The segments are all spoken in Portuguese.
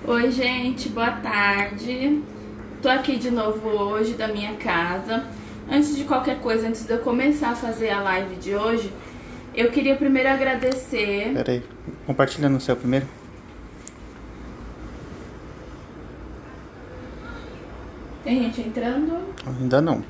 Oi gente, boa tarde. Tô aqui de novo hoje da minha casa. Antes de qualquer coisa, antes de eu começar a fazer a live de hoje, eu queria primeiro agradecer... Pera aí, compartilha no seu primeiro. Tem gente entrando? Ainda não.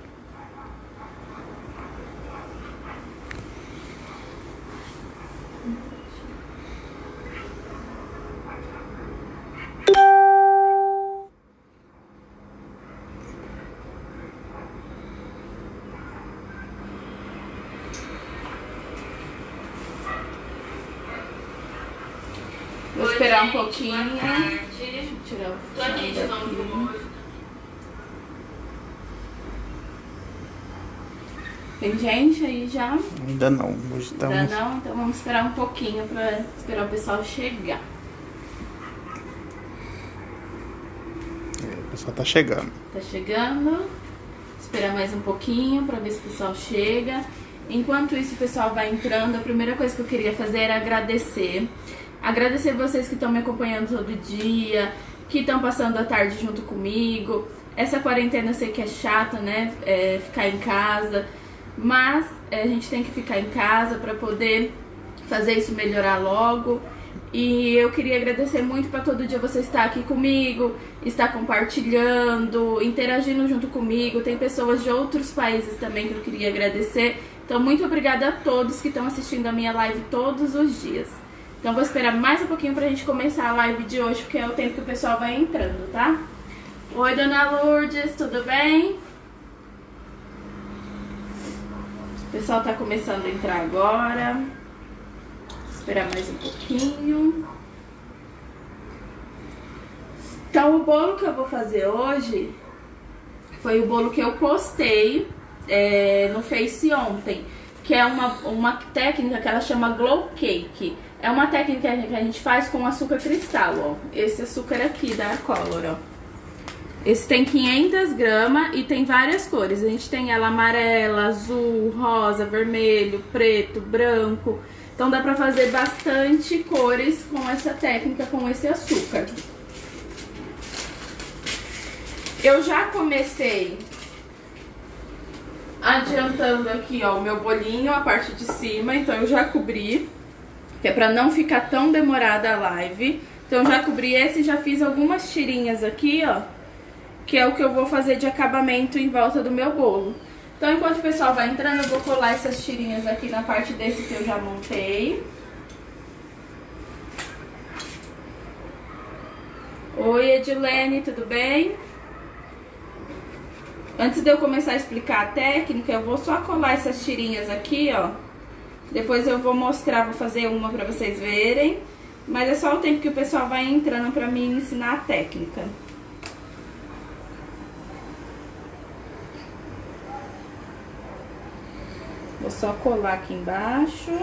Vou esperar um pouquinho. Deixa eu tirar o Tô aqui de novo hoje. Tem gente aí já? Ainda não. Hoje tá Ainda não? Então vamos esperar um pouquinho pra esperar o pessoal chegar. O pessoal tá chegando. Tá chegando. Esperar mais um pouquinho pra ver se o pessoal chega. Enquanto isso o pessoal vai entrando, a primeira coisa que eu queria fazer era agradecer. Agradecer vocês que estão me acompanhando todo dia, que estão passando a tarde junto comigo. Essa quarentena eu sei que é chata, né? Ficar em casa. Mas a gente tem que ficar em casa para poder fazer isso melhorar logo. E eu queria agradecer muito para todo dia você estar aqui comigo, estar compartilhando, interagindo junto comigo. Tem pessoas de outros países também que eu queria agradecer. Então muito obrigada a todos que estão assistindo a minha live todos os dias. Então vou esperar mais um pouquinho pra gente começar a live de hoje, porque é o tempo que o pessoal vai entrando, tá? Oi, Dona Lourdes, tudo bem? O pessoal tá começando a entrar agora. Vou esperar mais um pouquinho. Então o bolo que eu vou fazer hoje foi o bolo que eu postei no Face ontem, que é uma técnica que ela chama Glow Cake. É uma técnica que a gente faz com açúcar cristal, ó. Esse açúcar aqui da Color, ó. Esse tem 500 gramas e tem várias cores. A gente tem ela amarela, azul, rosa, vermelho, preto, branco. Então dá pra fazer bastante cores com essa técnica, com esse açúcar. Eu já comecei adiantando aqui, ó, o meu bolinho, a parte de cima. Então eu já cobri, que é pra não ficar tão demorada a live. Então já cobri esse e já fiz algumas tirinhas aqui, ó, que é o que eu vou fazer de acabamento em volta do meu bolo. Então enquanto o pessoal vai entrando, eu vou colar essas tirinhas aqui na parte desse que eu já montei. Oi, Edilene, tudo bem? Antes de eu começar a explicar a técnica, eu vou só colar essas tirinhas aqui, ó. Depois eu vou mostrar, vou fazer uma pra vocês verem. Mas é só o tempo que o pessoal vai entrando pra me ensinar a técnica. Vou só colar aqui embaixo.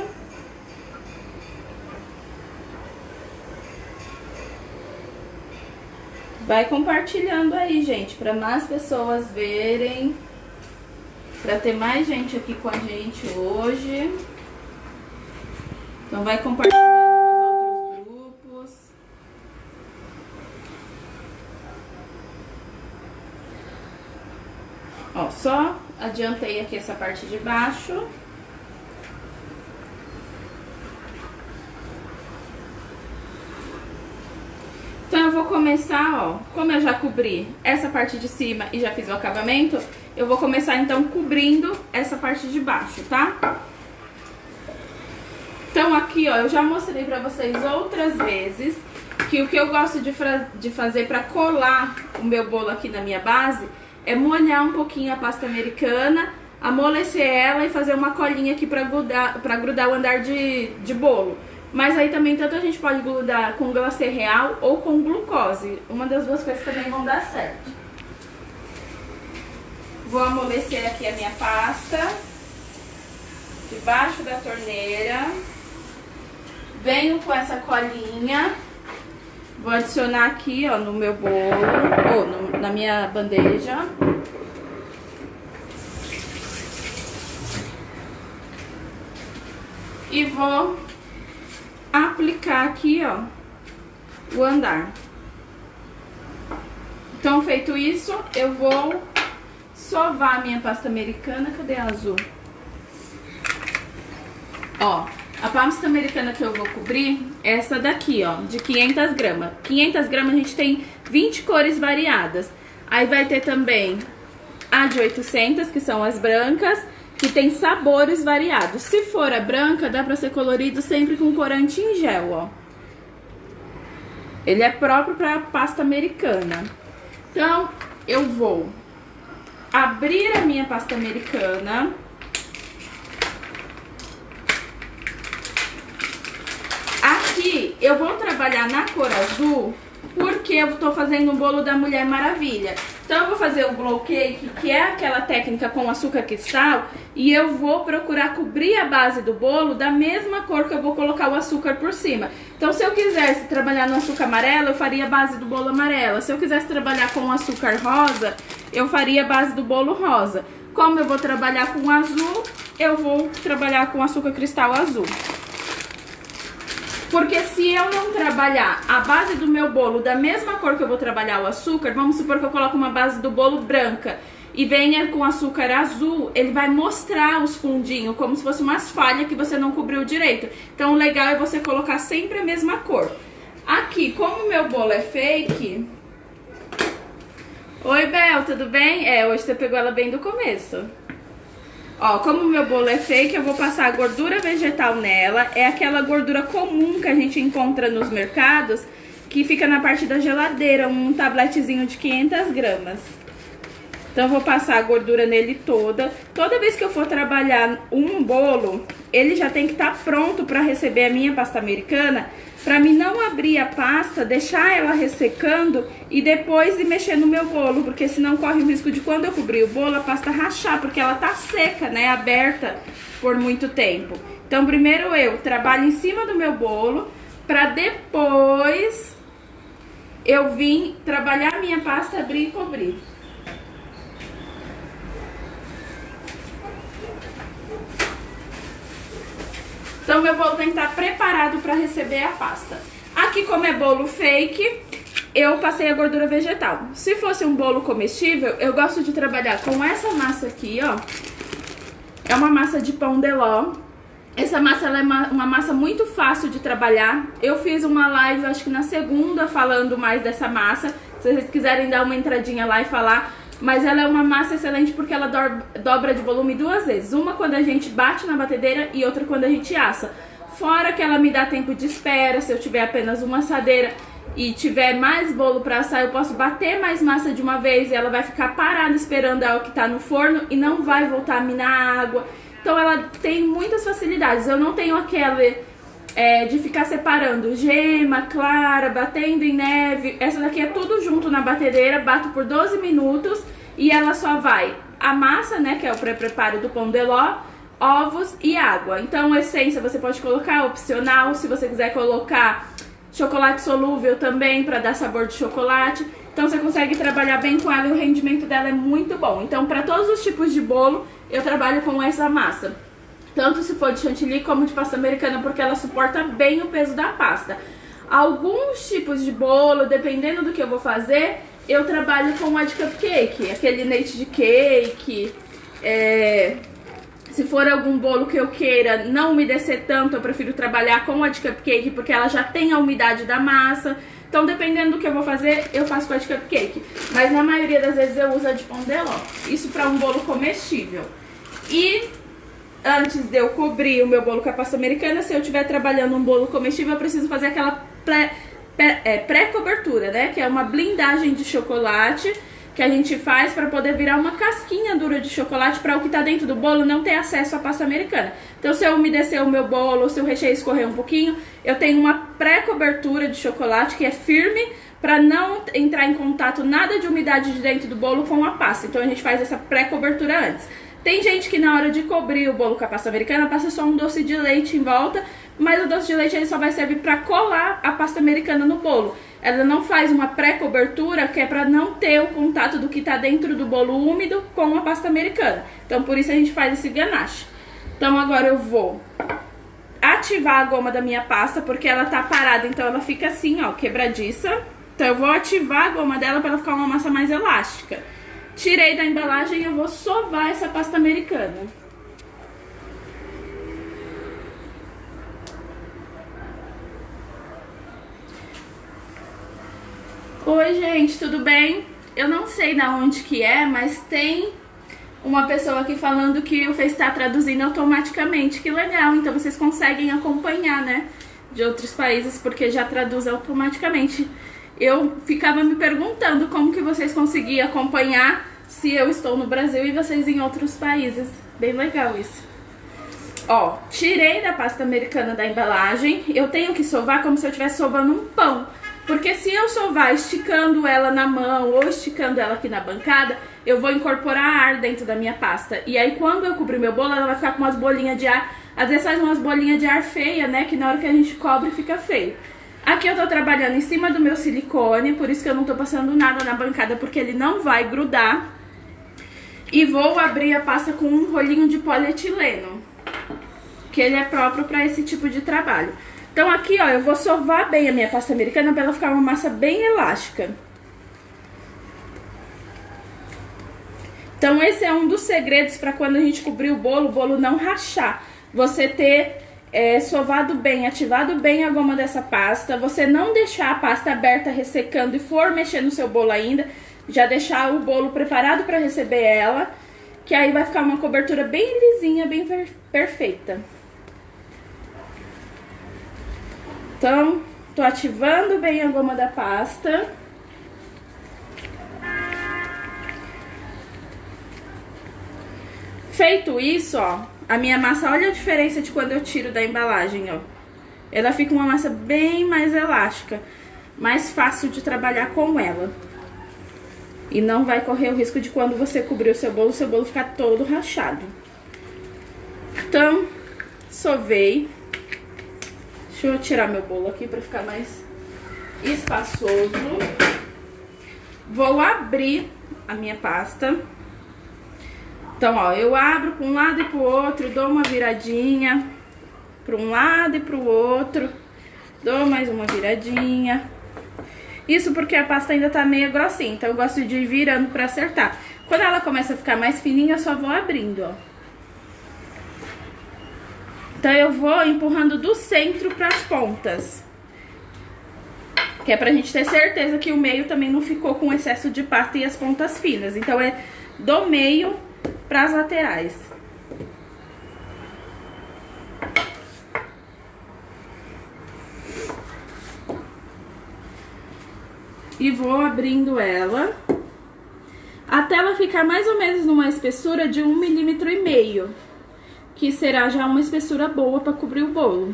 Vai compartilhando aí, gente, pra mais pessoas verem. Pra ter mais gente aqui com a gente hoje. Então vai compartilhando nos outros grupos. Ó, só adiantei aqui essa parte de baixo. Então eu vou começar, ó, como eu já cobri essa parte de cima e já fiz o acabamento, eu vou começar então cobrindo essa parte de baixo, tá? Então aqui, ó, eu já mostrei pra vocês outras vezes que o que eu gosto de fazer pra colar o meu bolo aqui na minha base é molhar um pouquinho a pasta americana, amolecer ela e fazer uma colinha aqui pra grudar o andar de bolo. Mas aí também tanto a gente pode grudar com glacê real ou com glucose. Uma das duas coisas também vão dar certo. Vou amolecer aqui a minha pasta debaixo da torneira. Venho com essa colinha. Vou adicionar aqui, ó, no meu bolo, ou na minha bandeja. E vou aplicar aqui, ó, o andar. Então, feito isso, eu vou sovar a minha pasta americana. Cadê a azul? Ó, a pasta americana que eu vou cobrir é essa daqui, ó, de 500 gramas. 500 gramas a gente tem 20 cores variadas. Aí vai ter também a de 800, que são as brancas, que tem sabores variados. Se for a branca, dá pra ser colorido sempre com corante em gel, ó. Ele é próprio pra pasta americana. Então, eu vou abrir a minha pasta americana. Aqui, eu vou trabalhar na cor azul, porque eu tô fazendo o bolo da Mulher Maravilha. Então eu vou fazer o glow cake, que é aquela técnica com açúcar cristal, e eu vou procurar cobrir a base do bolo da mesma cor que eu vou colocar o açúcar por cima. Então se eu quisesse trabalhar no açúcar amarelo, eu faria a base do bolo amarela. Se eu quisesse trabalhar com açúcar rosa, eu faria a base do bolo rosa. Como eu vou trabalhar com azul, eu vou trabalhar com açúcar cristal azul. Porque se eu não trabalhar a base do meu bolo da mesma cor que eu vou trabalhar o açúcar, vamos supor que eu coloco uma base do bolo branca e venha com açúcar azul, ele vai mostrar os fundinhos, como se fosse umas falhas que você não cobriu direito. Então o legal é você colocar sempre a mesma cor. Aqui, como o meu bolo é fake... Oi, Bel, tudo bem? Hoje você pegou ela bem do começo. Ó, como o meu bolo é fake, eu vou passar a gordura vegetal nela. É aquela gordura comum que a gente encontra nos mercados, que fica na parte da geladeira, um tabletezinho de 500 gramas. Então eu vou passar a gordura nele toda. Toda vez que eu for trabalhar um bolo, ele já tem que estar pronto para receber a minha pasta americana, para mim não abrir a pasta, deixar ela ressecando e depois ir mexer no meu bolo, porque senão corre o risco de quando eu cobrir o bolo, a pasta rachar, porque ela tá seca, né, aberta por muito tempo. Então primeiro eu trabalho em cima do meu bolo, para depois eu vim trabalhar a minha pasta, abrir e cobrir. Então meu bolo tem que estar preparado para receber a pasta. Aqui, como é bolo fake, eu passei a gordura vegetal. Se fosse um bolo comestível, eu gosto de trabalhar com essa massa aqui, ó. É uma massa de pão de ló. Essa massa ela é uma massa muito fácil de trabalhar. Eu fiz uma live, acho que na segunda, falando mais dessa massa. Se vocês quiserem dar uma entradinha lá e falar... Mas ela é uma massa excelente porque ela dobra de volume duas vezes. Uma quando a gente bate na batedeira e outra quando a gente assa. Fora que ela me dá tempo de espera. Se eu tiver apenas uma assadeira e tiver mais bolo para assar, eu posso bater mais massa de uma vez e ela vai ficar parada esperando a que tá no forno e não vai voltar a minar água. Então ela tem muitas facilidades. Eu não tenho aquele... de ficar separando gema, clara, batendo em neve. Essa daqui é tudo junto na batedeira, bato por 12 minutos e ela só vai a massa, né, que é o pré-preparo do pão de ló, ovos e água. Então essência você pode colocar, opcional, se você quiser colocar chocolate solúvel também para dar sabor de chocolate. Então você consegue trabalhar bem com ela e o rendimento dela é muito bom. Então para todos os tipos de bolo eu trabalho com essa massa. Tanto se for de chantilly como de pasta americana, porque ela suporta bem o peso da pasta. Alguns tipos de bolo, dependendo do que eu vou fazer, eu trabalho com a de cupcake, aquele leite de cake. Se for algum bolo que eu queira não umedecer tanto, eu prefiro trabalhar com a de cupcake, porque ela já tem a umidade da massa. Então, dependendo do que eu vou fazer, eu faço com a de cupcake. Mas na maioria das vezes eu uso a de pão de ló. Isso para um bolo comestível. E... antes de eu cobrir o meu bolo com a pasta americana, se eu estiver trabalhando um bolo comestível, eu preciso fazer aquela pré-cobertura, né? Que é uma blindagem de chocolate que a gente faz para poder virar uma casquinha dura de chocolate para o que tá dentro do bolo não ter acesso à pasta americana. Então, se eu umedecer o meu bolo, se o recheio escorrer um pouquinho, eu tenho uma pré-cobertura de chocolate que é firme para não entrar em contato nada de umidade de dentro do bolo com a pasta. Então, a gente faz essa pré-cobertura antes. Tem gente que na hora de cobrir o bolo com a pasta americana passa só um doce de leite em volta, mas o doce de leite ele só vai servir para colar a pasta americana no bolo. Ela não faz uma pré-cobertura que é para não ter o contato do que está dentro do bolo úmido com a pasta americana. Então por isso a gente faz esse ganache. Então agora eu vou ativar a goma da minha pasta porque ela tá parada, então ela fica assim, ó, quebradiça. Então eu vou ativar a goma dela para ela ficar uma massa mais elástica. Tirei da embalagem e eu vou sovar essa pasta americana. Oi, gente, tudo bem? Eu não sei da onde que é, mas tem uma pessoa aqui falando que o Face está traduzindo automaticamente. Que legal, então vocês conseguem acompanhar, né? De outros países, porque já traduz automaticamente. Eu ficava me perguntando como que vocês conseguiam acompanhar se eu estou no Brasil e vocês em outros países. Bem legal isso. Ó, tirei da pasta americana da embalagem. Eu tenho que sovar como se eu estivesse sovando um pão. Porque se eu sovar esticando ela na mão ou esticando ela aqui na bancada, eu vou incorporar ar dentro da minha pasta. E aí quando eu cobrir meu bolo, ela vai ficar com umas bolinhas de ar. Às vezes faz umas bolinhas de ar feia, né? Que na hora que a gente cobre fica feio. Aqui eu tô trabalhando em cima do meu silicone, por isso que eu não tô passando nada na bancada, porque ele não vai grudar. E vou abrir a pasta com um rolinho de polietileno, que ele é próprio para esse tipo de trabalho. Então aqui, ó, eu vou sovar bem a minha pasta americana para ela ficar uma massa bem elástica. Então esse é um dos segredos para quando a gente cobrir o bolo não rachar. Você ter sovado bem, ativado bem a goma dessa pasta, você não deixar a pasta aberta ressecando e for mexer no seu bolo ainda, já deixar o bolo preparado para receber ela, que aí vai ficar uma cobertura bem lisinha, bem perfeita. Então, tô ativando bem a goma da pasta. Feito isso, ó, a minha massa, olha a diferença de quando eu tiro da embalagem, ó. Ela fica uma massa bem mais elástica, mais fácil de trabalhar com ela. E não vai correr o risco de quando você cobrir o seu bolo ficar todo rachado. Então, sovei. Deixa eu tirar meu bolo aqui para ficar mais espaçoso. Vou abrir a minha pasta. Então, ó, eu abro para um lado e para o outro, dou uma viradinha para um lado e para o outro, dou mais uma viradinha. Isso porque a pasta ainda tá meio grossinha, então eu gosto de ir virando para acertar. Quando ela começa a ficar mais fininha, eu só vou abrindo, ó. Então eu vou empurrando do centro para as pontas, que é pra gente ter certeza que o meio também não ficou com excesso de pasta e as pontas finas. Então é do meio para as laterais. E vou abrindo ela até ela ficar mais ou menos numa espessura de 1,5 milímetro, que será já uma espessura boa para cobrir o bolo.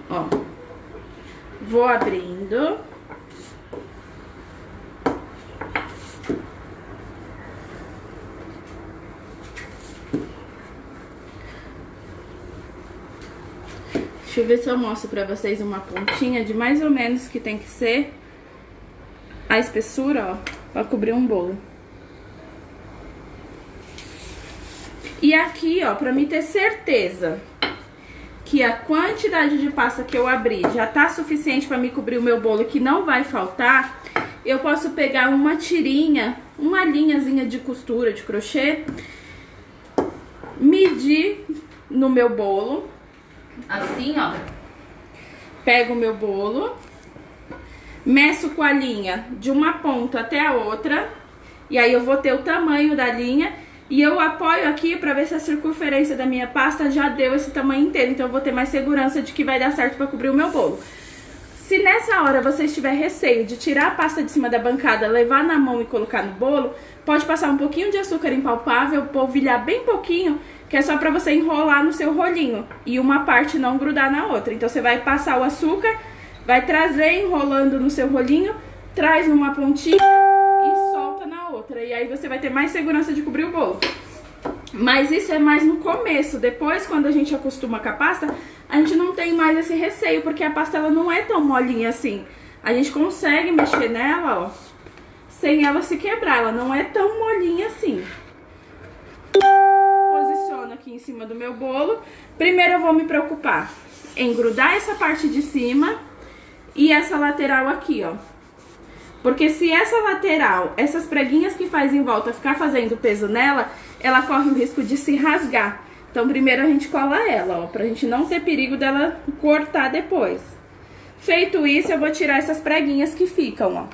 Ó, vou abrindo. Deixa eu ver se eu mostro pra vocês uma pontinha de mais ou menos que tem que ser a espessura, ó, pra cobrir um bolo. E aqui, ó, pra mim ter certeza que a quantidade de pasta que eu abri já tá suficiente pra me cobrir o meu bolo, que não vai faltar, eu posso pegar uma tirinha, uma linhazinha de costura, de crochê, medir no meu bolo. Assim, ó, pego o meu bolo, meço com a linha de uma ponta até a outra, e aí eu vou ter o tamanho da linha, e eu apoio aqui pra ver se a circunferência da minha pasta já deu esse tamanho inteiro, então eu vou ter mais segurança de que vai dar certo pra cobrir o meu bolo. Se nessa hora você tiver receio de tirar a pasta de cima da bancada, levar na mão e colocar no bolo, pode passar um pouquinho de açúcar impalpável, polvilhar bem pouquinho, que é só pra você enrolar no seu rolinho e uma parte não grudar na outra. Então você vai passar o açúcar, vai trazer enrolando no seu rolinho, traz numa pontinha e solta na outra. E aí você vai ter mais segurança de cobrir o bolo. Mas isso é mais no começo. Depois, quando a gente acostuma com a pasta, a gente não tem mais esse receio, porque a pasta ela não é tão molinha assim. A gente consegue mexer nela, ó, sem ela se quebrar. Ela não é tão molinha assim. aqui em cima do meu bolo. Primeiro eu vou me preocupar em grudar essa parte de cima e essa lateral aqui, ó. Porque se essa lateral, essas preguinhas que faz em volta ficar fazendo peso nela, ela corre o risco de se rasgar. Então primeiro a gente cola ela, ó, pra gente não ter perigo dela cortar depois. Feito isso, eu vou tirar essas preguinhas que ficam, ó.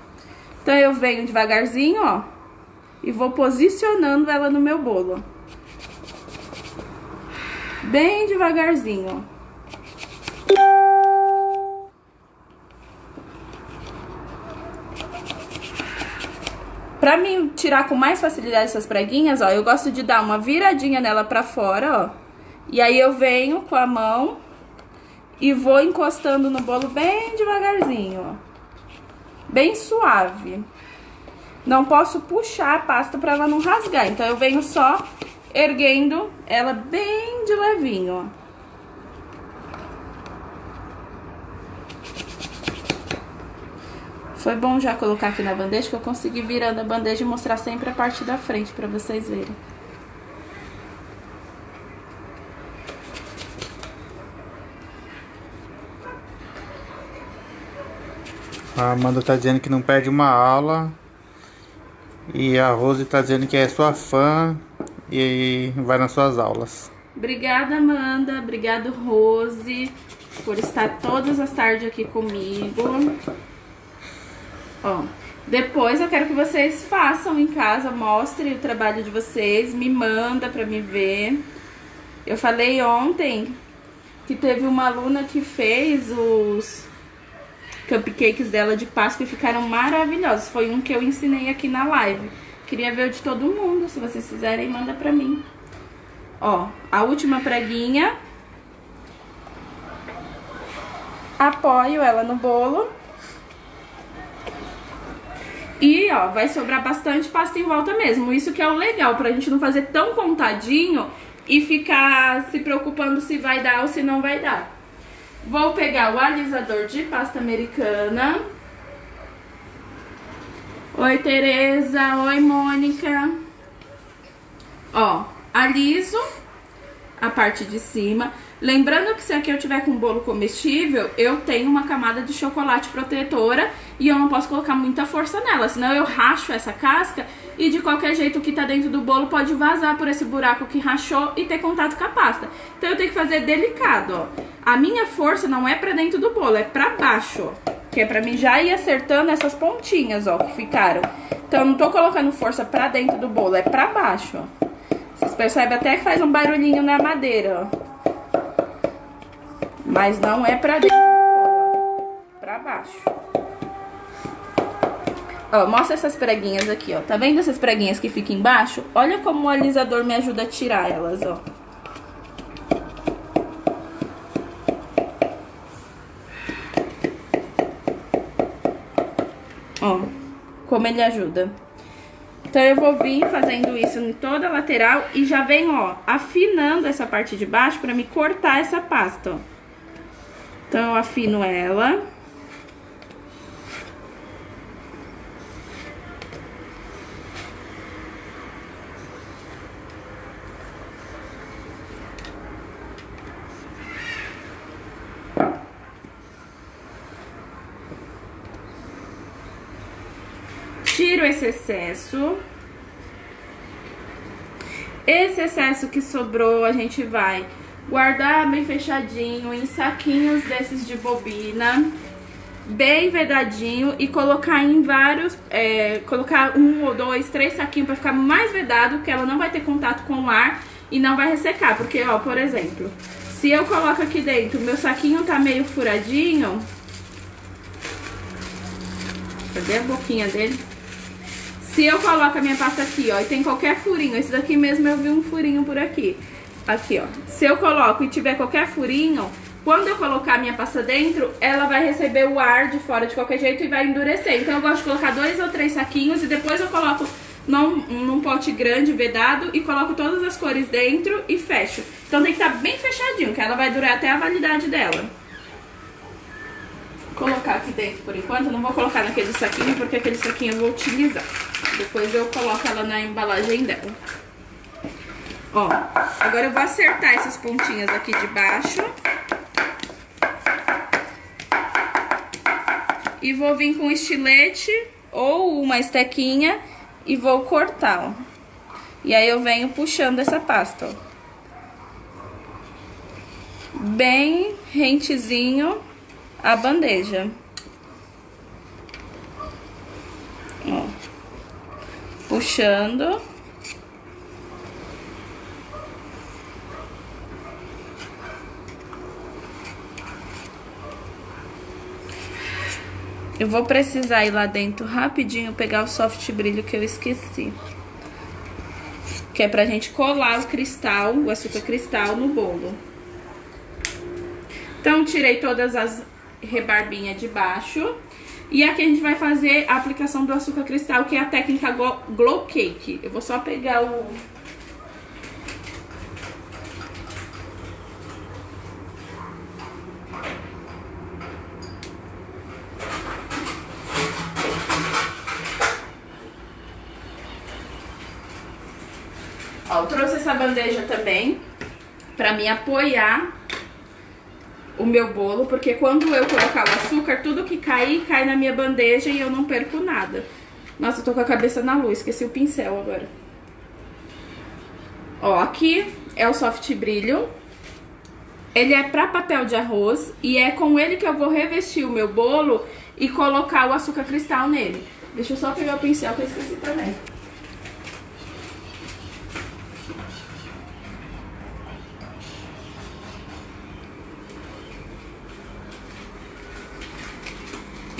Então eu venho devagarzinho, ó, e vou posicionando ela no meu bolo, ó. Bem devagarzinho, ó. Pra mim tirar com mais facilidade essas preguinhas, ó, eu gosto de dar uma viradinha nela pra fora, ó. E aí eu venho com a mão e vou encostando no bolo bem devagarzinho, ó. Bem suave. Não posso puxar a pasta pra ela não rasgar, então eu venho só erguendo ela bem de levinho, ó. Foi bom já colocar aqui na bandeja, que eu consegui virando a bandeja e mostrar sempre a parte da frente pra vocês verem. A Amanda tá dizendo que não perde uma aula. E a Rose tá dizendo que é sua fã e vai nas suas aulas. Obrigada, Amanda. Obrigada, Rose, por estar todas as tardes aqui comigo. Ó, depois eu quero que vocês façam em casa, mostrem o trabalho de vocês, me manda pra me ver. Eu falei ontem que teve uma aluna que fez os cupcakes dela de Páscoa e ficaram maravilhosos. Foi um que eu ensinei aqui na live. Queria ver o de todo mundo, se vocês fizerem, manda pra mim. Ó, a última preguinha. Apoio ela no bolo. E, ó, vai sobrar bastante pasta em volta mesmo. Isso que é o legal, pra gente não fazer tão contadinho e ficar se preocupando se vai dar ou se não vai dar. Vou pegar o alisador de pasta americana. Oi, Tereza. Oi, Mônica. Ó, aliso a parte de cima. Lembrando que se aqui eu tiver com bolo comestível, eu tenho uma camada de chocolate protetora e eu não posso colocar muita força nela, senão eu racho essa casca e de qualquer jeito o que tá dentro do bolo pode vazar por esse buraco que rachou e ter contato com a pasta. Então eu tenho que fazer delicado, ó. A minha força não é pra dentro do bolo, é pra baixo, ó. Que é pra mim já ir acertando essas pontinhas, ó, que ficaram. Então eu não tô colocando força pra dentro do bolo, é pra baixo, ó. Vocês percebem até que faz um barulhinho na madeira, ó. Mas não é pra dentro do bolo, ó. Pra baixo. Ó, mostra essas preguinhas aqui, ó. Tá vendo essas preguinhas que ficam embaixo? Olha como o alisador me ajuda a tirar elas, ó. Ó, como ele ajuda. Então eu vou vir fazendo isso em toda a lateral e já venho, ó, afinando essa parte de baixo pra me cortar essa pasta, ó. Então eu afino ela. Tiro esse excesso. Esse excesso que sobrou a gente vai guardar bem fechadinho em saquinhos desses de bobina, bem vedadinho, e colocar em vários, colocar 1 ou 2, 3 saquinhos pra ficar mais vedado, que ela não vai ter contato com o ar e não vai ressecar. Porque, ó, por exemplo, se eu coloco aqui dentro, meu saquinho tá meio furadinho, cadê a boquinha dele? Se eu coloco a minha pasta aqui, ó, e tem qualquer furinho, esse daqui mesmo eu vi um furinho por aqui. Aqui, ó. Se eu coloco e tiver qualquer furinho, quando eu colocar a minha pasta dentro, ela vai receber o ar de fora de qualquer jeito e vai endurecer. Então eu gosto de colocar 2 ou 3 saquinhos e depois eu coloco num pote grande, vedado, e coloco todas as cores dentro e fecho. Então tem que estar bem fechadinho, que ela vai durar até a validade dela. Vou colocar aqui dentro por enquanto, não vou colocar naquele saquinho, porque aquele saquinho eu vou utilizar. Depois eu coloco ela na embalagem dela. Ó, agora eu vou acertar essas pontinhas aqui de baixo. E vou vir com um estilete ou uma estequinha e vou cortar, ó. E aí eu venho puxando essa pasta, ó. Bem rentezinho a bandeja. Ó. Puxando. Eu vou precisar ir lá dentro rapidinho pegar o soft brilho que eu esqueci. Que é pra gente colar o cristal, o açúcar cristal no bolo. Então, tirei todas as rebarbinhas de baixo. E aqui a gente vai fazer a aplicação do açúcar cristal, que é a técnica Glow Cake. Eu vou só pegar o... Ó, eu trouxe essa bandeja também pra me apoiar o meu bolo, porque quando eu colocar o açúcar, tudo que cair, cai na minha bandeja e eu não perco nada. Nossa, eu tô com a cabeça na luz, esqueci o pincel agora. Ó, aqui é o soft brilho. Ele é pra papel de arroz e é com ele que eu vou revestir o meu bolo e colocar o açúcar cristal nele. Deixa eu só pegar o pincel que eu esqueci também.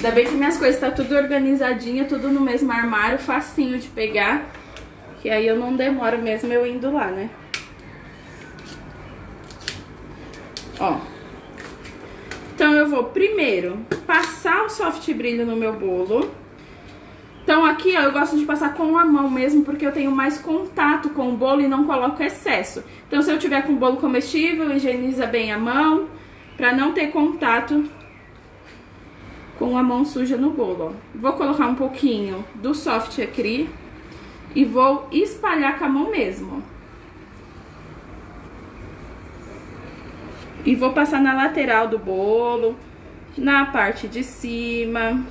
Ainda bem que minhas coisas tá tudo organizadinha, tudo no mesmo armário, facinho de pegar. Que aí eu não demoro mesmo eu indo lá, né? Ó. Então eu vou primeiro passar o soft brilho no meu bolo. Então aqui, ó, eu gosto de passar com a mão mesmo, porque eu tenho mais contato com o bolo e não coloco excesso. Então se eu tiver com bolo comestível, higieniza bem a mão, pra não ter contato com a mão suja no bolo, ó. Vou colocar um pouquinho do soft acry e vou espalhar com a mão mesmo. E vou passar na lateral do bolo, na parte de cima.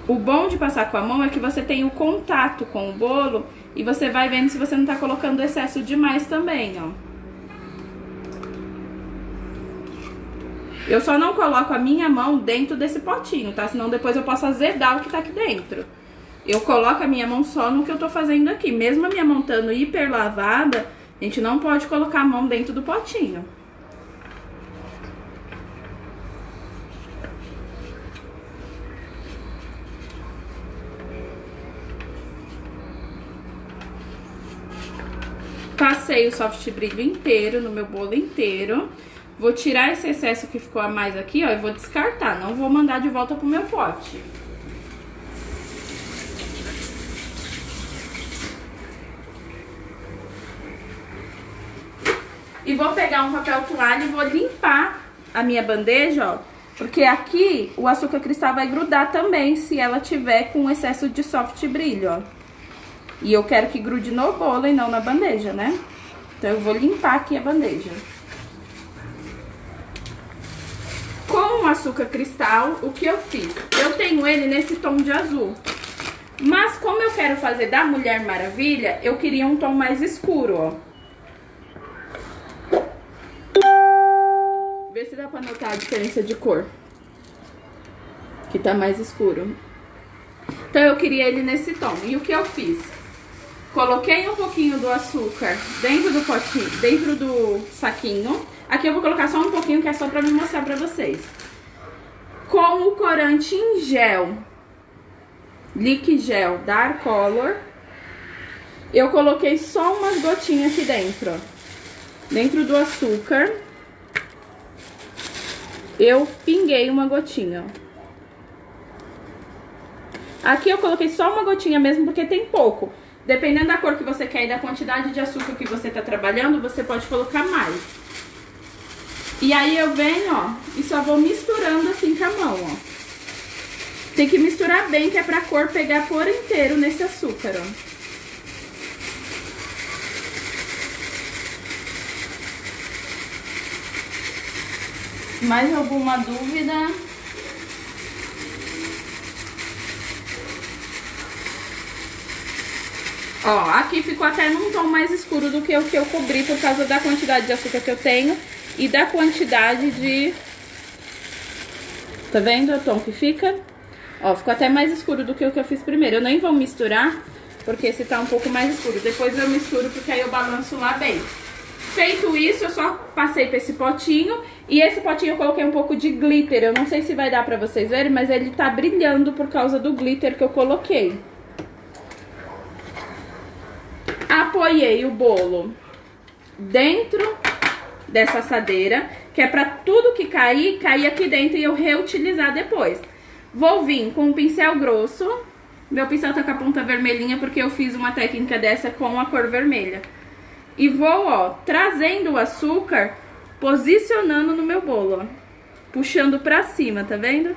O bom de passar com a mão é que você tem o contato com o bolo e você vai vendo se você não tá colocando excesso demais também, ó. Eu só não coloco a minha mão dentro desse potinho, tá? Senão depois eu posso azedar o que tá aqui dentro. Eu coloco a minha mão só no que eu tô fazendo aqui. Mesmo a minha mão estando hiper lavada, a gente não pode colocar a mão dentro do potinho. Passei o soft brilho inteiro no meu bolo inteiro. Vou tirar esse excesso que ficou a mais aqui, ó, e vou descartar. Não vou mandar de volta pro meu pote. E vou pegar um papel toalha e vou limpar a minha bandeja, ó. Porque aqui o açúcar cristal vai grudar também se ela tiver com excesso de soft brilho, ó. E eu quero que grude no bolo e não na bandeja, né? Então eu vou limpar aqui a bandeja. Com o açúcar cristal, o que eu fiz? Eu tenho ele nesse tom de azul. Mas como eu quero fazer da Mulher Maravilha, eu queria um tom mais escuro, ó. Vê se dá pra notar a diferença de cor. Que tá mais escuro. Então eu queria ele nesse tom. E o que eu fiz? Coloquei um pouquinho do açúcar dentro do potinho, dentro do saquinho. Aqui eu vou colocar só um pouquinho, que é só pra me mostrar pra vocês. Com o corante em gel, Liquid Gel Dark Color, eu coloquei só umas gotinhas aqui dentro, ó. Dentro do açúcar, eu pinguei uma gotinha, ó. Aqui eu coloquei só uma gotinha mesmo, porque tem pouco. Dependendo da cor que você quer e da quantidade de açúcar que você tá trabalhando, você pode colocar mais. E aí eu venho, ó, e só vou misturando assim com a mão, ó. Tem que misturar bem, que é pra cor pegar por inteiro nesse açúcar, ó. Mais alguma dúvida? Ó, aqui ficou até num tom mais escuro do que o que eu cobri por causa da quantidade de açúcar que eu tenho e da quantidade de... Tá vendo o tom que fica? Ó, ficou até mais escuro do que o que eu fiz primeiro. Eu nem vou misturar, porque esse tá um pouco mais escuro. Depois eu misturo, porque aí eu balanço lá bem. Feito isso, eu só passei pra esse potinho. E esse potinho eu coloquei um pouco de glitter. Eu não sei se vai dar pra vocês verem, mas ele tá brilhando por causa do glitter que eu coloquei. Apoiei o bolo dentro dessa assadeira, que é pra tudo que cair aqui dentro e eu reutilizar depois. Vou vir com um pincel grosso. Meu pincel tá com a ponta vermelhinha porque eu fiz uma técnica dessa com a cor vermelha. E vou, ó, trazendo o açúcar, posicionando no meu bolo, ó. Puxando pra cima, tá vendo?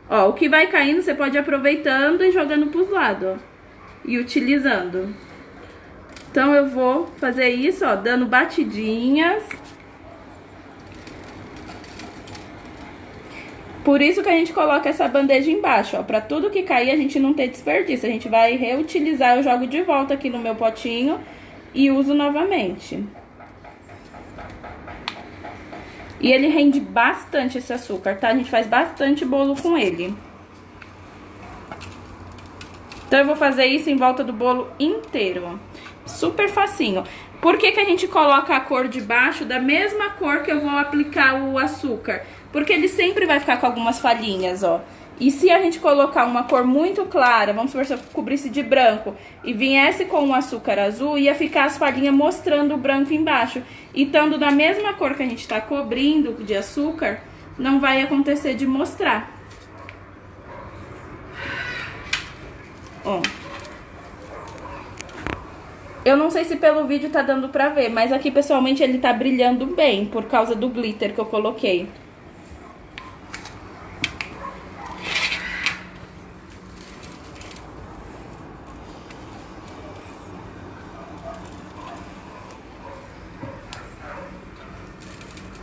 Ó, o que vai caindo você pode ir aproveitando e jogando pros lados, ó. E utilizando. Então eu vou fazer isso, ó, dando batidinhas. Por isso que a gente coloca essa bandeja embaixo, ó, pra tudo que cair a gente não ter desperdício. A gente vai reutilizar, eu jogo de volta aqui no meu potinho e uso novamente. E ele rende bastante esse açúcar, tá? A gente faz bastante bolo com ele. Então eu vou fazer isso em volta do bolo inteiro, ó. Super facinho. Por que que a gente coloca a cor de baixo da mesma cor que eu vou aplicar o açúcar? Porque ele sempre vai ficar com algumas falhinhas, ó. E se a gente colocar uma cor muito clara, vamos supor se eu cobrisse de branco e viesse com o açúcar azul, ia ficar as falhinhas mostrando o branco embaixo. E estando da mesma cor que a gente tá cobrindo de açúcar, não vai acontecer de mostrar. Ó. Eu não sei se pelo vídeo tá dando pra ver, mas aqui pessoalmente ele tá brilhando bem por causa do glitter que eu coloquei.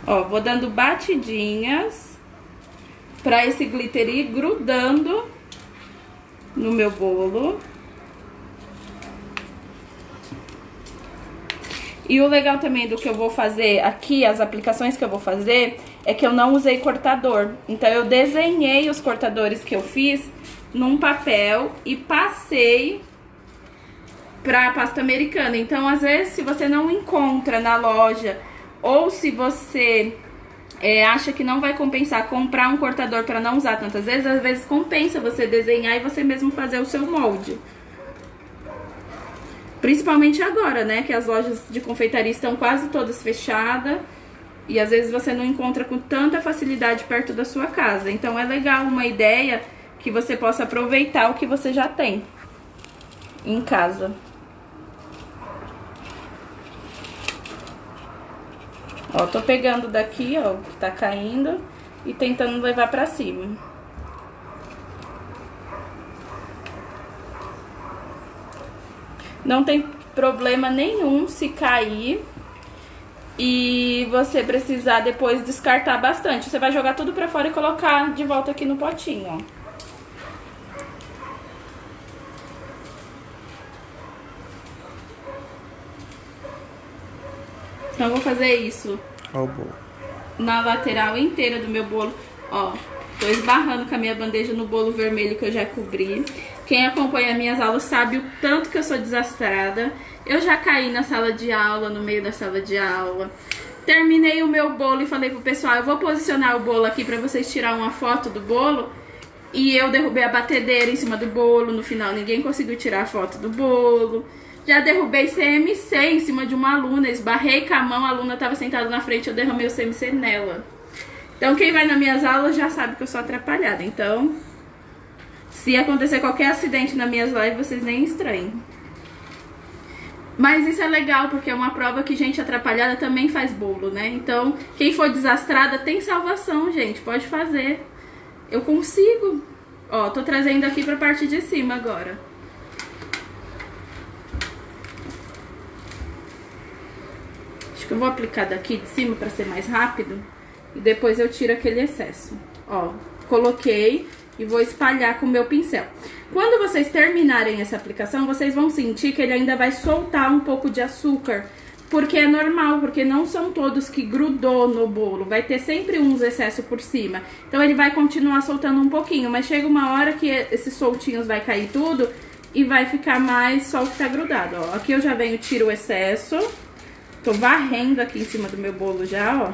Ó, vou dando batidinhas pra esse glitter ir grudando no meu bolo. E o legal também do que eu vou fazer aqui, as aplicações que eu vou fazer, é que eu não usei cortador. Então eu desenhei os cortadores que eu fiz num papel e passei pra pasta americana. Então às vezes se você não encontra na loja ou se você acha que não vai compensar comprar um cortador para não usar tantas vezes, às vezes compensa você desenhar e você mesmo fazer o seu molde. Principalmente agora, né, que as lojas de confeitaria estão quase todas fechadas e às vezes você não encontra com tanta facilidade perto da sua casa. Então é legal, uma ideia que você possa aproveitar o que você já tem em casa. Ó, tô pegando daqui, ó, que tá caindo e tentando levar pra cima. Não tem problema nenhum se cair e você precisar depois descartar bastante. Você vai jogar tudo pra fora e colocar de volta aqui no potinho, ó. Então eu vou fazer isso na lateral inteira do meu bolo. Ó, tô esbarrando com a minha bandeja no bolo vermelho que eu já cobri. Quem acompanha minhas aulas sabe o tanto que eu sou desastrada. Eu já caí na sala de aula, no meio da sala de aula. Terminei o meu bolo e falei pro pessoal, eu vou posicionar o bolo aqui pra vocês tirarem uma foto do bolo. E eu derrubei a batedeira em cima do bolo. No final ninguém conseguiu tirar a foto do bolo. Já derrubei CMC em cima de uma aluna, esbarrei com a mão, a aluna estava sentada na frente, eu derramei o CMC nela. Então quem vai nas minhas aulas já sabe que eu sou atrapalhada. Então, se acontecer qualquer acidente nas minhas lives, vocês nem estranhem. Mas isso é legal, porque é uma prova que gente atrapalhada também faz bolo, né? Então, quem for desastrada tem salvação, gente, pode fazer. Eu consigo. Ó, tô trazendo aqui pra parte de cima agora. Acho que eu vou aplicar daqui de cima pra ser mais rápido. e depois eu tiro aquele excesso. Ó, coloquei e vou espalhar com o meu pincel. Quando vocês terminarem essa aplicação, vocês vão sentir que ele ainda vai soltar um pouco de açúcar, porque é normal, porque não são todos que grudou no bolo, vai ter sempre uns excessos por cima. Então ele vai continuar soltando um pouquinho, mas chega uma hora que esses soltinhos vai cair tudo e vai ficar mais só o que tá grudado, ó. Aqui eu já venho, tiro o excesso, tô varrendo aqui em cima do meu bolo já, ó,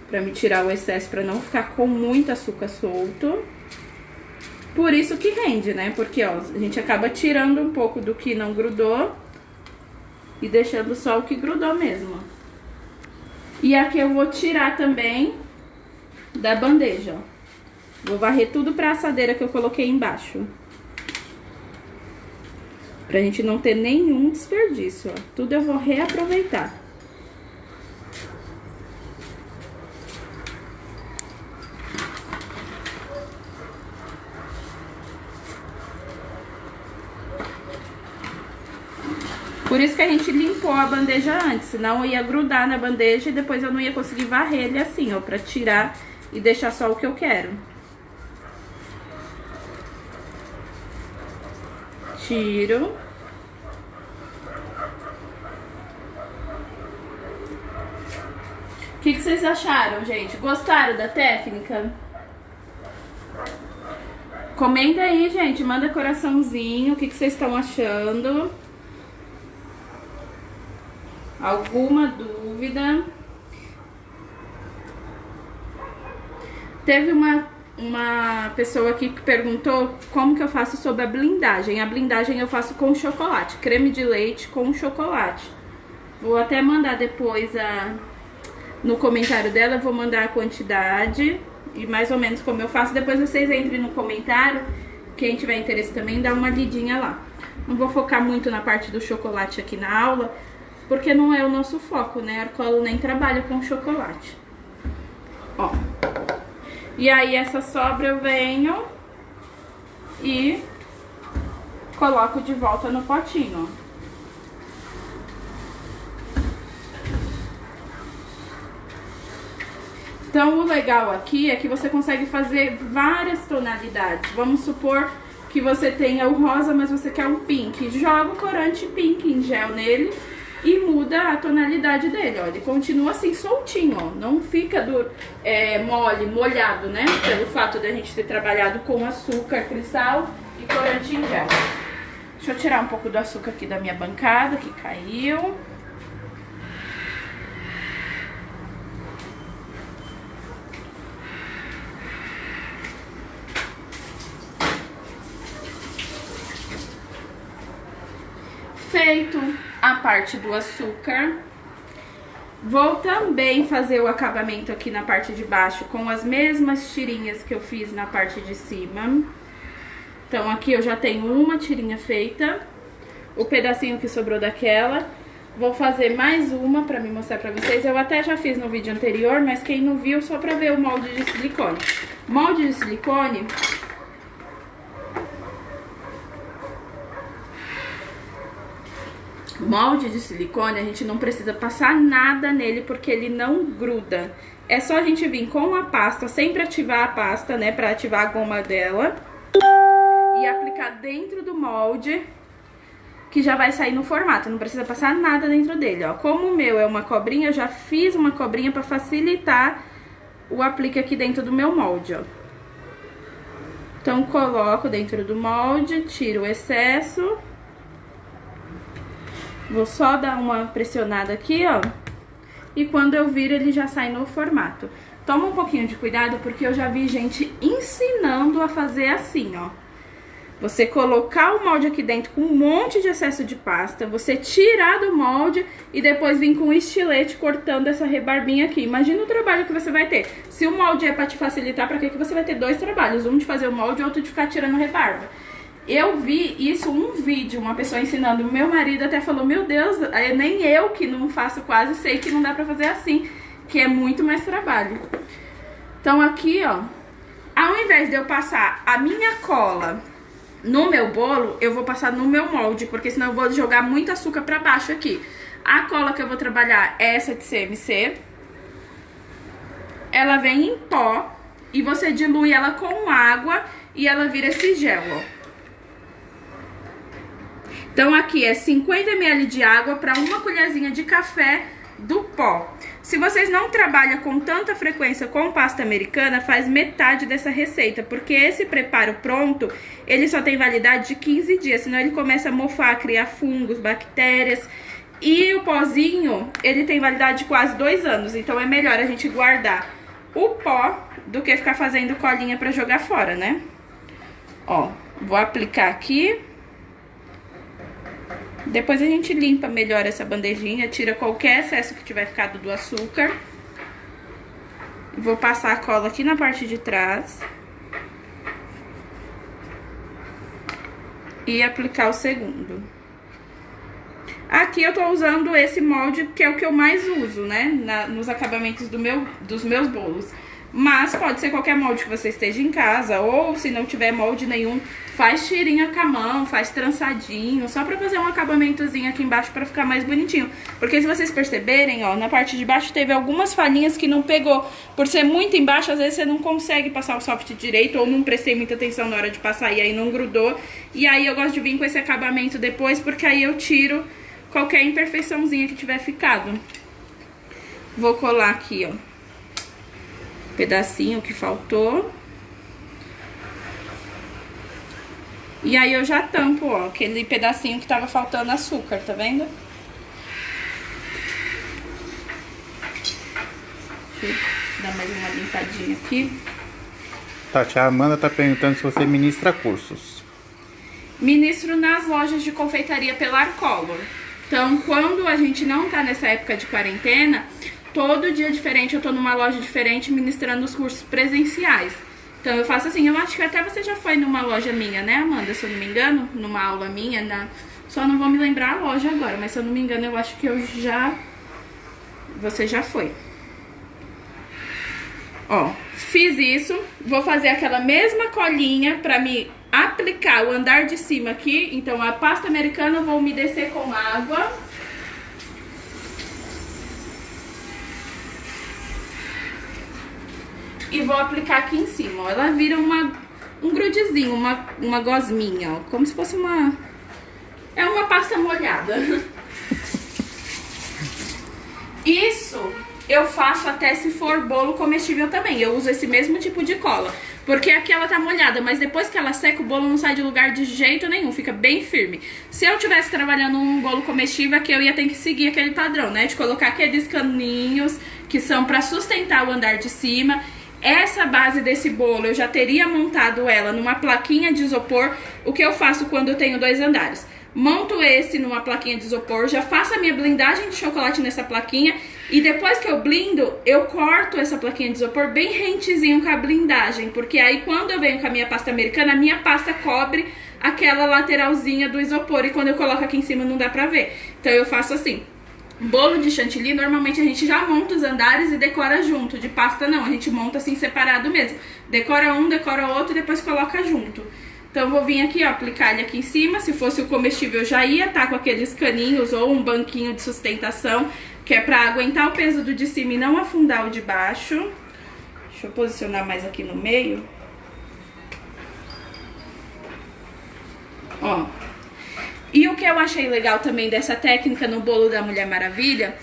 pra me tirar o excesso, pra não ficar com muito açúcar solto. Por isso que rende, né? Porque, ó, a gente acaba tirando um pouco do que não grudou e deixando só o que grudou mesmo. E aqui eu vou tirar também da bandeja, ó. Vou varrer tudo pra assadeira que eu coloquei embaixo. Pra gente não ter nenhum desperdício, ó. Tudo eu vou reaproveitar. Por isso que a gente limpou a bandeja antes, senão ia grudar na bandeja e depois eu não ia conseguir varrer ele assim, ó, pra tirar e deixar só o que eu quero. Tiro. O que vocês acharam, gente? Gostaram da técnica? Comenta aí, gente, manda coraçãozinho, o que vocês estão achando? Alguma dúvida? Teve uma pessoa aqui que perguntou como que eu faço sobre a blindagem. A blindagem eu faço com chocolate, creme de leite com chocolate. Vou até mandar depois no comentário dela, eu vou mandar a quantidade e mais ou menos como eu faço. Depois vocês entrem no comentário, quem tiver interesse também dá uma lidinha lá. Não vou focar muito na parte do chocolate aqui na aula, porque não é o nosso foco, né? A Arcolo nem trabalha com chocolate. Ó. E aí essa sobra eu venho e coloco de volta no potinho, ó. Então o legal aqui é que você consegue fazer várias tonalidades. Vamos supor que você tenha o rosa, mas você quer um pink. Joga o corante pink em gel nele e muda a tonalidade dele, ó. Ele continua assim soltinho, ó. Não fica mole, molhado, né? Pelo fato de a gente ter trabalhado com açúcar cristal e corante em gel. Deixa eu tirar um pouco do açúcar aqui da minha bancada, que caiu. Feito a parte do açúcar, vou também fazer o acabamento aqui na parte de baixo com as mesmas tirinhas que eu fiz na parte de cima. Então aqui eu já tenho uma tirinha feita, o pedacinho que sobrou daquela. Vou fazer mais uma pra me mostrar pra vocês. Eu até já fiz no vídeo anterior, mas quem não viu, só pra ver o molde de silicone. Molde de silicone... Molde de silicone, a gente não precisa passar nada nele porque ele não gruda. É só a gente vir com a pasta, sempre ativar a pasta, né, pra ativar a goma dela. E aplicar dentro do molde, que já vai sair no formato. Não precisa passar nada dentro dele, ó. Como o meu é uma cobrinha, eu já fiz uma cobrinha pra facilitar o aplique aqui dentro do meu molde, ó. Então, coloco dentro do molde, tiro o excesso. Vou só dar uma pressionada aqui, ó. E quando eu viro, ele já sai no formato. Toma um pouquinho de cuidado, porque eu já vi gente ensinando a fazer assim, ó. Você colocar o molde aqui dentro com um monte de excesso de pasta, você tirar do molde e depois vir com um estilete cortando essa rebarbinha aqui. Imagina o trabalho que você vai ter. Se o molde é pra te facilitar, pra que você vai ter dois trabalhos? Um de fazer o molde e outro de ficar tirando rebarba. Eu vi isso, um vídeo, uma pessoa ensinando. Meu marido até falou, meu Deus, nem eu que não faço quase sei que não dá pra fazer assim, que é muito mais trabalho. Então aqui, ó, ao invés de eu passar a minha cola no meu bolo, eu vou passar no meu molde, porque senão eu vou jogar muito açúcar pra baixo aqui. A cola que eu vou trabalhar é essa de CMC. ela vem em pó e você dilui ela com água e ela vira esse gel, ó. Então aqui é 50 ml de água para uma colherzinha de café do pó. Se vocês não trabalham com tanta frequência com pasta americana, faz metade dessa receita, porque esse preparo pronto, ele só tem validade de 15 dias, senão ele começa a mofar, criar fungos, bactérias. E o pozinho, ele tem validade de quase 2 anos, então é melhor a gente guardar o pó do que ficar fazendo colinha pra jogar fora, né? Ó, vou aplicar aqui. Depois a gente limpa melhor essa bandejinha, tira qualquer excesso que tiver ficado do açúcar. Vou passar a cola aqui na parte de trás. E aplicar o segundo. Aqui eu tô usando esse molde, que é o que eu mais uso, né? Nos acabamentos dos meus bolos. Mas pode ser qualquer molde que você esteja em casa, ou se não tiver molde nenhum, faz tirinha com a mão, faz trançadinho, só pra fazer um acabamentozinho aqui embaixo pra ficar mais bonitinho. Porque se vocês perceberem, ó, na parte de baixo teve algumas falhinhas que não pegou. Por ser muito embaixo, às vezes você não consegue passar o soft direito, ou não prestei muita atenção na hora de passar e aí não grudou. E aí eu gosto de vir com esse acabamento depois, porque aí eu tiro qualquer imperfeiçãozinha que tiver ficado. Vou colar aqui, ó, pedacinho que faltou. E aí eu já tampo, ó, aquele pedacinho que tava faltando açúcar, tá vendo? Deixa eu dar mais uma limpadinha aqui. Tati, a Amanda tá perguntando se você ministra cursos. Ministro nas lojas de confeitaria pela Arcolor. Então, quando a gente não tá nessa época de quarentena, todo dia diferente eu tô numa loja diferente ministrando os cursos presenciais. Então eu faço assim, eu acho que até você já foi numa loja minha, né, Amanda? Se eu não me engano, numa aula minha, só não vou me lembrar a loja agora, mas se eu não me engano eu acho que você já foi. Ó, fiz isso, vou fazer aquela mesma colinha pra me aplicar o andar de cima aqui. Então a pasta americana eu vou umedecer com água. E vou aplicar aqui em cima, ó. Ela vira um grudezinho, uma gosminha, ó. Como se fosse é uma pasta molhada. Isso eu faço até se for bolo comestível também. Eu uso esse mesmo tipo de cola. Porque aqui ela tá molhada, mas depois que ela seca, o bolo não sai de lugar de jeito nenhum, fica bem firme. Se eu estivesse trabalhando um bolo comestível, aqui eu ia ter que seguir aquele padrão, né? De colocar aqueles caninhos que são pra sustentar o andar de cima. Essa base desse bolo eu já teria montado ela numa plaquinha de isopor. O que eu faço quando eu tenho 2 andares? Monto esse numa plaquinha de isopor, já faço a minha blindagem de chocolate nessa plaquinha e depois que eu blindo, eu corto essa plaquinha de isopor bem rentezinho com a blindagem, porque aí quando eu venho com a minha pasta americana, a minha pasta cobre aquela lateralzinha do isopor e quando eu coloco aqui em cima não dá pra ver. Então eu faço assim. Bolo de chantilly, normalmente a gente já monta os andares e decora junto. De pasta não, a gente monta assim separado mesmo. Decora um, decora outro e depois coloca junto. Então eu vou vir aqui, ó, aplicar ele aqui em cima. Se fosse o comestível, eu já ia estar com aqueles caninhos ou um banquinho de sustentação, que é pra aguentar o peso do de cima e não afundar o de baixo. Deixa eu posicionar mais aqui no meio. Ó. E o que eu achei legal também dessa técnica no bolo da Mulher Maravilha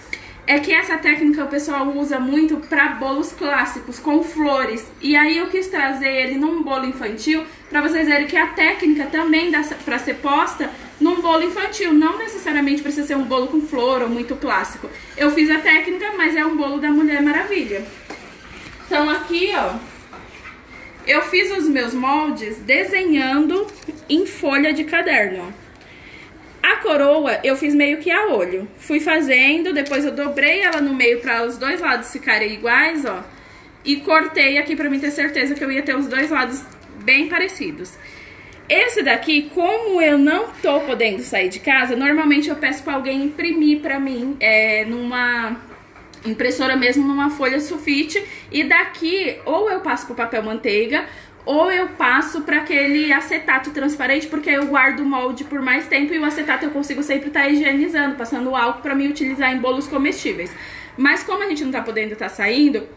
é que essa técnica o pessoal usa muito para bolos clássicos, com flores. E aí eu quis trazer ele num bolo infantil para vocês verem que a técnica também dá para ser posta num bolo infantil. Não necessariamente precisa ser um bolo com flor ou muito clássico. Eu fiz a técnica, mas é um bolo da Mulher Maravilha. Então aqui, ó, eu fiz os meus moldes desenhando em folha de caderno, ó. A coroa eu fiz meio que a olho. Fui fazendo, depois eu dobrei ela no meio para os dois lados ficarem iguais, ó. E cortei aqui para mim ter certeza que eu ia ter os dois lados bem parecidos. Esse daqui, como eu não tô podendo sair de casa, normalmente eu peço para alguém imprimir para mim, numa impressora mesmo, numa folha sulfite. E daqui, ou eu passo pro papel manteiga, ou eu passo para aquele acetato transparente, porque aí eu guardo o molde por mais tempo e o acetato eu consigo sempre estar higienizando, passando álcool para me utilizar em bolos comestíveis. Mas como a gente não tá podendo estar saindo,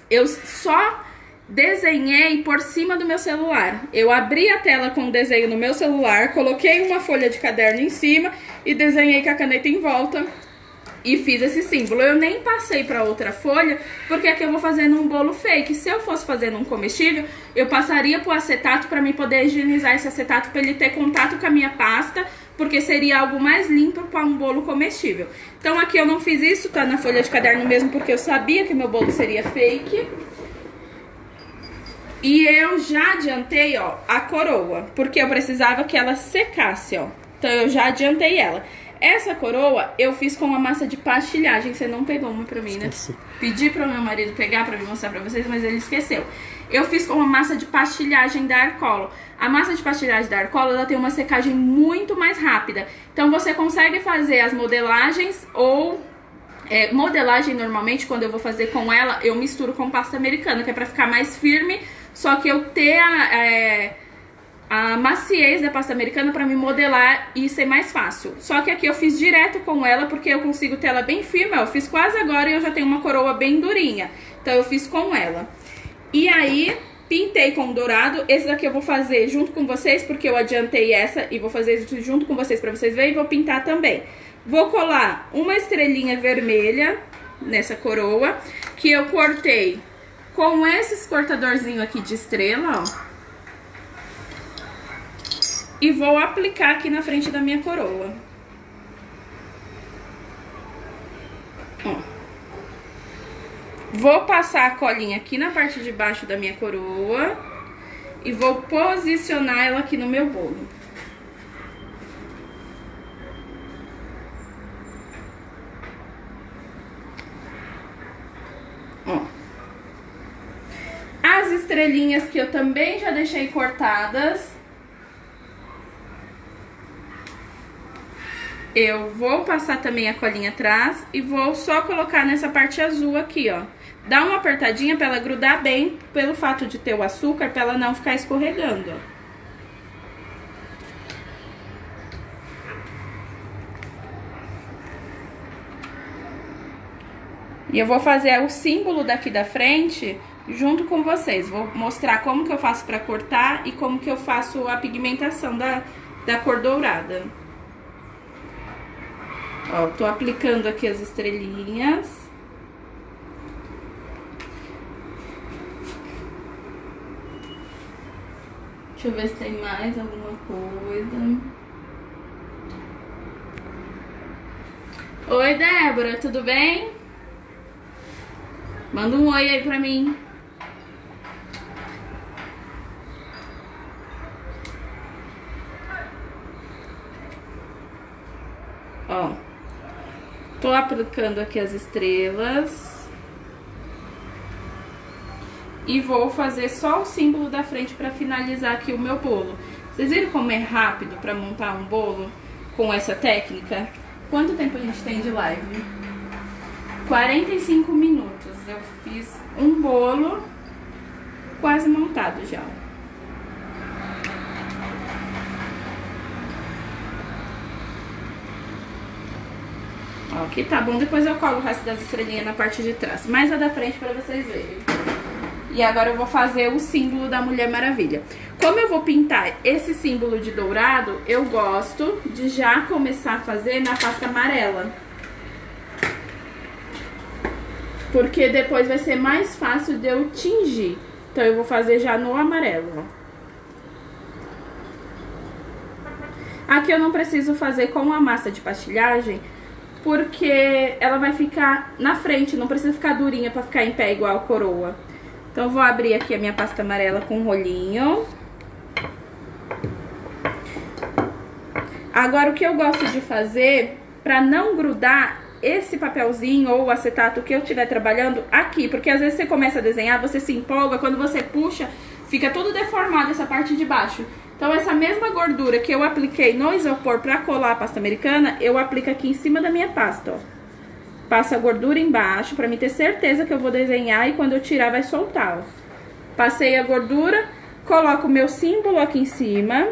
eu só desenhei por cima do meu celular. Eu abri a tela com o desenho no meu celular, coloquei uma folha de caderno em cima e desenhei com a caneta em volta e fiz esse símbolo. Eu nem passei para outra folha, porque aqui eu vou fazer num bolo fake. Se eu fosse fazer num comestível, eu passaria pro acetato para mim poder higienizar esse acetato, para ele ter contato com a minha pasta, porque seria algo mais limpo para um bolo comestível. Então aqui eu não fiz isso, tá na folha de caderno mesmo, porque eu sabia que meu bolo seria fake. E eu já adiantei, ó, a coroa, porque eu precisava que ela secasse, ó. Então eu já adiantei ela. Essa coroa eu fiz com uma massa de pastilhagem. Você não pegou uma pra mim, né? Esqueci. Pedi pro meu marido pegar pra me mostrar pra vocês, mas ele esqueceu. Eu fiz com uma massa de pastilhagem da Arcolo. A massa de pastilhagem da Arcolo, ela tem uma secagem muito mais rápida. Então você consegue fazer as modelagens ou... modelagem normalmente, quando eu vou fazer com ela, eu misturo com pasta americana, que é pra ficar mais firme, só que eu ter a maciez da pasta americana pra me modelar e ser mais fácil. Só que aqui eu fiz direto com ela, porque eu consigo ter ela bem firme, ó, eu fiz quase agora e eu já tenho uma coroa bem durinha. Então eu fiz com ela. E aí, pintei com dourado. Esse daqui eu vou fazer junto com vocês, porque eu adiantei essa e vou fazer isso junto com vocês pra vocês verem, e vou pintar também. Vou colar uma estrelinha vermelha nessa coroa, que eu cortei com esses cortadorzinhos aqui de estrela, ó. E vou aplicar aqui na frente da minha coroa. Ó. Vou passar a colinha aqui na parte de baixo da minha coroa e vou posicionar ela aqui no meu bolo. Ó. As estrelinhas que eu também já deixei cortadas, eu vou passar também a colinha atrás e vou só colocar nessa parte azul aqui, ó. Dá uma apertadinha pra ela grudar bem, pelo fato de ter o açúcar, pra ela não ficar escorregando, ó. E eu vou fazer o símbolo daqui da frente junto com vocês. Vou mostrar como que eu faço pra cortar e como que eu faço a pigmentação da cor dourada. Ó, tô aplicando aqui as estrelinhas. Deixa eu ver se tem mais alguma coisa. Oi, Débora, tudo bem? Manda um oi aí pra mim. Ó. Tô aplicando aqui as estrelas. E vou fazer só o símbolo da frente pra finalizar aqui o meu bolo. Vocês viram como é rápido pra montar um bolo com essa técnica? Quanto tempo a gente tem de live? 45 minutos. Eu fiz um bolo quase montado já. Ó, aqui tá bom, depois eu colo o resto das estrelinhas na parte de trás. Mais a da frente pra vocês verem. E agora eu vou fazer o símbolo da Mulher Maravilha. Como eu vou pintar esse símbolo de dourado, eu gosto de já começar a fazer na pasta amarela. Porque depois vai ser mais fácil de eu tingir. Então eu vou fazer já no amarelo, ó. Aqui eu não preciso fazer com a massa de pastilhagem, porque ela vai ficar na frente, não precisa ficar durinha pra ficar em pé igual a coroa. Então eu vou abrir aqui a minha pasta amarela com um rolinho. Agora o que eu gosto de fazer, pra não grudar esse papelzinho ou acetato que eu estiver trabalhando aqui, porque às vezes você começa a desenhar, você se empolga, quando você puxa, fica tudo deformado essa parte de baixo. Então essa mesma gordura que eu apliquei no isopor pra colar a pasta americana, eu aplico aqui em cima da minha pasta, ó. Passo a gordura embaixo pra mim ter certeza que eu vou desenhar e quando eu tirar vai soltar, ó. Passei a gordura, coloco o meu símbolo aqui em cima.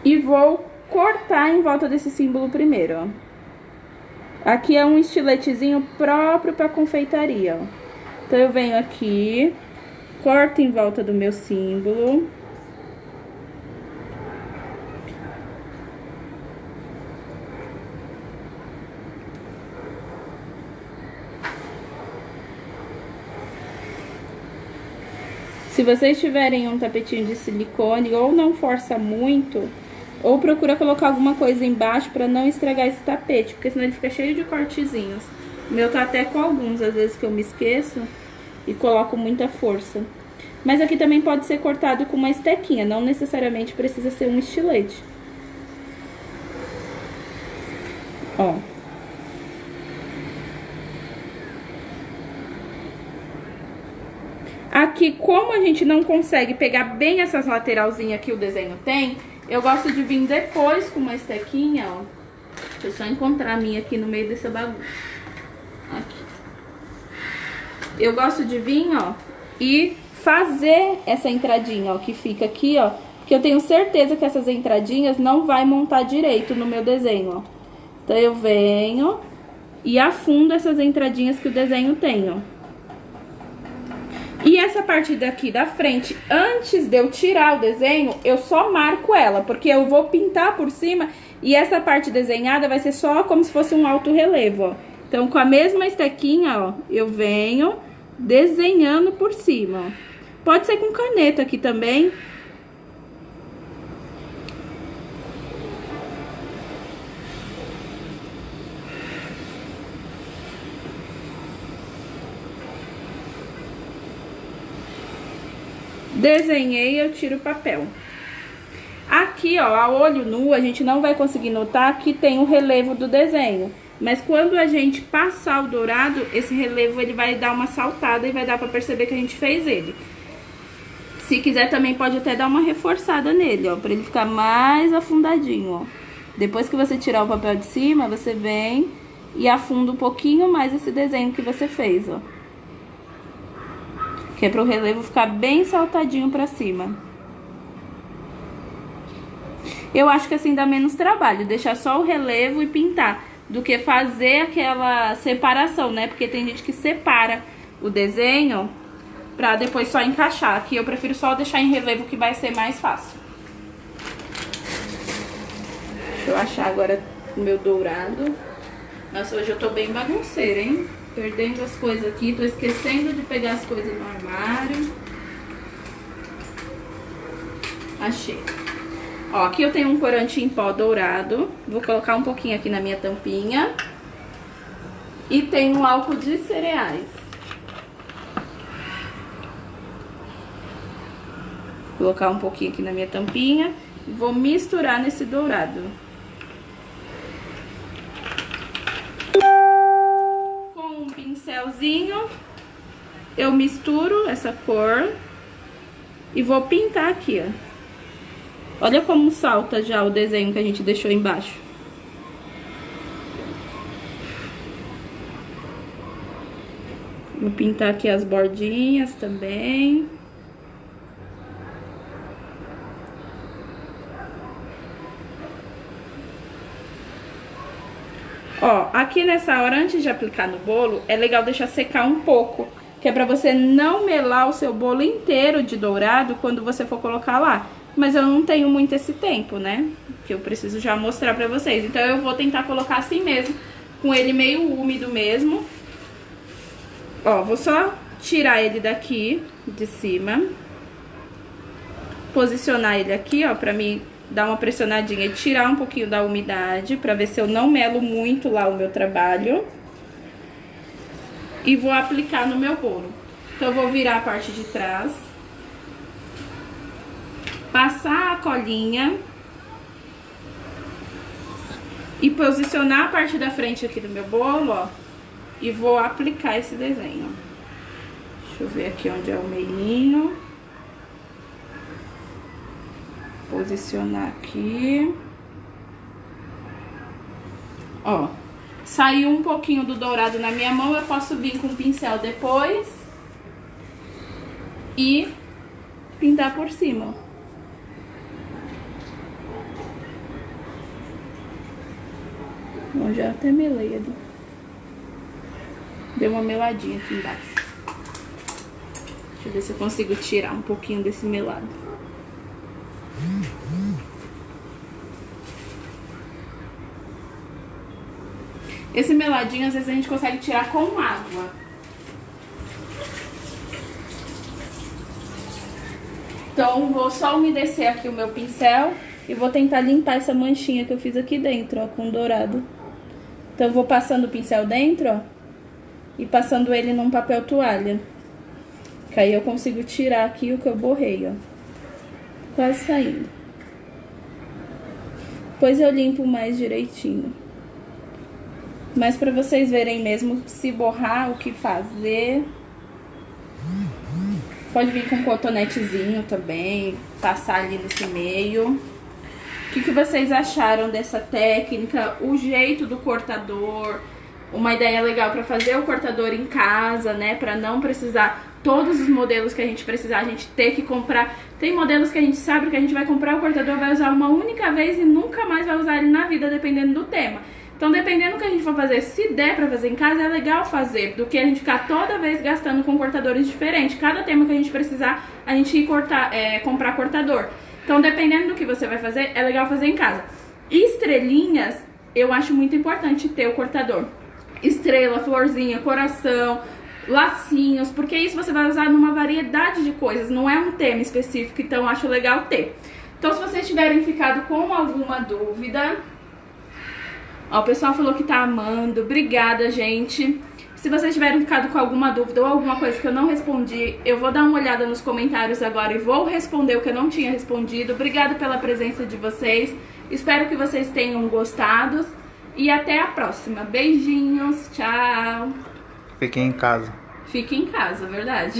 E vou cortar em volta desse símbolo primeiro, ó. Aqui é um estiletezinho próprio para confeitaria, ó. Então eu venho aqui, corto em volta do meu símbolo. Se vocês tiverem um tapetinho de silicone, ou não força muito, ou procura colocar alguma coisa embaixo para não estragar esse tapete, porque senão ele fica cheio de cortezinhos. O meu tá até com alguns, às vezes que eu me esqueço e coloco muita força. Mas aqui também pode ser cortado com uma estequinha, não necessariamente precisa ser um estilete. Ó. Aqui, como a gente não consegue pegar bem essas lateralzinhas que o desenho tem, eu gosto de vir depois com uma estequinha, ó. Deixa eu só encontrar a minha aqui no meio dessa bagunça. Aqui. Eu gosto de vir, ó, e fazer essa entradinha, ó, que fica aqui, ó. Porque eu tenho certeza que essas entradinhas não vai montar direito no meu desenho, ó. Então eu venho e afundo essas entradinhas que o desenho tem, ó. E essa parte daqui da frente, antes de eu tirar o desenho, eu só marco ela, porque eu vou pintar por cima e essa parte desenhada vai ser só como se fosse um alto relevo, ó. Então, com a mesma estequinha, ó, eu venho desenhando por cima, ó. Pode ser com caneta aqui também. Desenhei, eu tiro o papel. Aqui, ó, a olho nu, a gente não vai conseguir notar que tem o relevo do desenho. Mas quando a gente passar o dourado, esse relevo ele vai dar uma saltada e vai dar pra perceber que a gente fez ele. Se quiser também pode até dar uma reforçada nele, ó, pra ele ficar mais afundadinho, ó. Depois que você tirar o papel de cima, você vem e afunda um pouquinho mais esse desenho que você fez, ó. Que é para o relevo ficar bem saltadinho pra cima. Eu acho que assim dá menos trabalho, deixar só o relevo e pintar, do que fazer aquela separação, né? Porque tem gente que separa o desenho pra depois só encaixar. Aqui eu prefiro só deixar em relevo, que vai ser mais fácil. Deixa eu achar agora o meu dourado. Nossa, hoje eu tô bem bagunceira, hein? Perdendo as coisas aqui, tô esquecendo de pegar as coisas no armário. Achei. Ó, aqui eu tenho um corante em pó dourado. Vou colocar um pouquinho aqui na minha tampinha. E tem um álcool de cereais. Vou colocar um pouquinho aqui na minha tampinha. E vou misturar nesse dourado. Pincelzinho, eu misturo essa cor e vou pintar aqui, ó. Olha como salta já o desenho que a gente deixou embaixo. Vou pintar aqui as bordinhas também. Ó, aqui nessa hora, antes de aplicar no bolo, é legal deixar secar um pouco, que é pra você não melar o seu bolo inteiro de dourado quando você for colocar lá. Mas eu não tenho muito esse tempo, né? Que eu preciso já mostrar pra vocês. Então eu vou tentar colocar assim mesmo, com ele meio úmido mesmo. Ó, vou só tirar ele daqui, de cima. Posicionar ele aqui, ó, pra mim dar uma pressionadinha e tirar um pouquinho da umidade, pra ver se eu não melo muito lá o meu trabalho. E vou aplicar no meu bolo. Então, eu vou virar a parte de trás. Passar a colinha. E posicionar a parte da frente aqui do meu bolo, ó. E vou aplicar esse desenho. Deixa eu ver aqui onde é o meinho. Posicionar aqui. Ó, saiu um pouquinho do dourado na minha mão, eu posso vir com o pincel depois e pintar por cima. Bom, já até melei ali. Deu uma meladinha aqui embaixo. Deixa eu ver se eu consigo tirar um pouquinho desse melado. Esse meladinho, às vezes, a gente consegue tirar com água. Então, vou só umedecer aqui o meu pincel e vou tentar limpar essa manchinha que eu fiz aqui dentro, ó, com dourado. Então, eu vou passando o pincel dentro, ó, e passando ele num papel toalha. Que aí eu consigo tirar aqui o que eu borrei, ó. Quase saindo. Depois eu limpo mais direitinho. Mas pra vocês verem mesmo se borrar, o que fazer. Pode vir com um cotonetezinho também, passar ali nesse meio. O que vocês acharam dessa técnica? O jeito do cortador, uma ideia legal pra fazer o cortador em casa, né? Pra não precisar, todos os modelos que a gente precisar, a gente ter que comprar. Tem modelos que a gente sabe que a gente vai comprar o cortador, vai usar uma única vez e nunca mais vai usar ele na vida, dependendo do tema. Então, dependendo do que a gente for fazer, se der pra fazer em casa, é legal fazer, do que a gente ficar toda vez gastando com cortadores diferentes. Cada tema que a gente precisar, a gente ir comprar cortador. Então, dependendo do que você vai fazer, é legal fazer em casa. Estrelinhas, eu acho muito importante ter o cortador. Estrela, florzinha, coração, lacinhos, porque isso você vai usar numa variedade de coisas, não é um tema específico, então eu acho legal ter. Então, se vocês tiverem ficado com alguma dúvida... Ó, o pessoal falou que tá amando. Obrigada, gente. Se vocês tiverem ficado com alguma dúvida ou alguma coisa que eu não respondi, eu vou dar uma olhada nos comentários agora e vou responder o que eu não tinha respondido. Obrigada pela presença de vocês. Espero que vocês tenham gostado. E até a próxima. Beijinhos. Tchau. Fiquem em casa. Fiquem em casa, verdade.